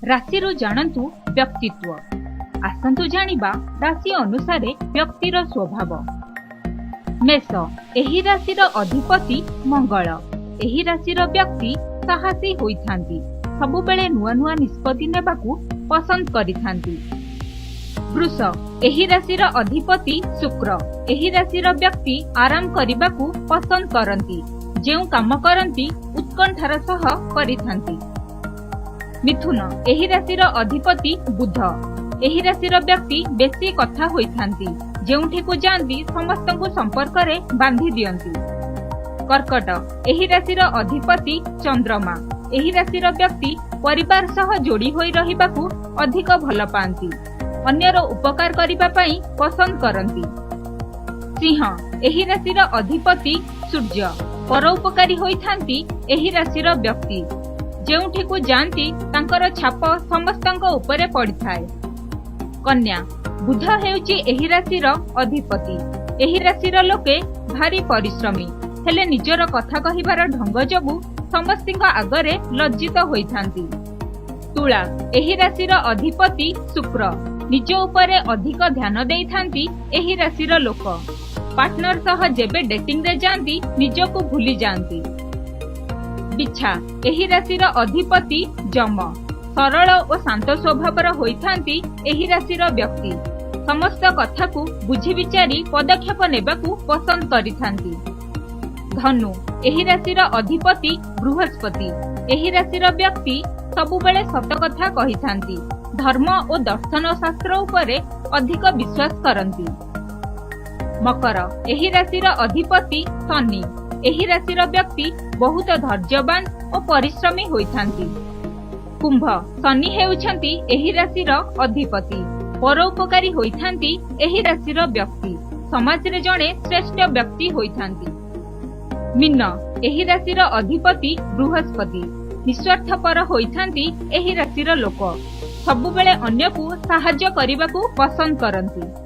राशिरु जानन्तु व्यक्तित्व। आसन्तु जानिबा राशि अनुसारे व्यक्तिर स्वभाव। मेष, एही राशिर अधिपति मंगल। एही राशिर व्यक्ति साहसी होइथांती, सबुबेले नुआ नुआ निष्पत्ति नेबाकू पसंद करिथांती। वृष, एही राशिर अधिपति शुक्र। एही राशिर व्यक्ति आराम करिबाकू पसंद करंती, जेउ काम करंती उत्कंठार सह करिथांती। मिथुन, एही राशिर अधिपति बुध। एही राशिर व्यक्ति बेसी कथा होइथांती, जेउठिकू जांती समस्तंकू संपर्क रे बांधी दियंती। कर्कट, एही राशिर अधिपति चंद्रमा। एही राशिर व्यक्ति परिवार सह जोड़ी होई रहिबाकू अधिक भल पांती, अन्यर उपकार करिबा पई पसंद करंती। सिंह, एही राशिर अधिपति सूर्य। परोपकारी होइथांती एही राशिर व्यक्ति, जेउठिकू जांती तांकर छाप समस्तंक उपरे पड़िथाए। कन्या, बुध हेउची एही राशिर अधिपति। एही राशिर लोके भारी परिश्रमी, हेले निजर कथा कहिबार ढंग जोगु समस्तिंक आगरे लज्जित होइथांती। तुला, एही राशिर अधिपति शुक्र। निज उपरे अधिक ध्यान देइथांती एही राशिर लोक। पार्टनर सह जेबे डेटिंग रे जांती निजको भूली जांती। बिच्छा, एही राशिर अधिपति जम। सरल और शांत स्वभावर होइथांती एही राशिर व्यक्ति, समस्त कथाकू बुझी विचारी पदक्षेप नेबाकू पसंद करिथांती। धनु, एही राशिर अधिपति बृहस्पति। एही राशिर व्यक्ति सबुबेले सत कथा कहिथांती, धर्म और दर्शन शास्त्र उपरे अधिक विश्वास करंती। मकर, एही राशिर अधिपति शनि। एही राशिर व्यक्ति बहुत धैर्यवान और परिश्रमी होइथांती। कुंभ, शनि हेउछंती एही राशिर अधिपति। परोपकारी होइथांती एही राशिर व्यक्ति, समाज रे जणे श्रेष्ठ व्यक्ति होइथांती। मीन, एही राशिर अधिपति बृहस्पति। निस्वार्थपर होइथांती एही राशिर लोक, सबुबेले अन्यकू साहाय्य करिबाकू पसंद करंती।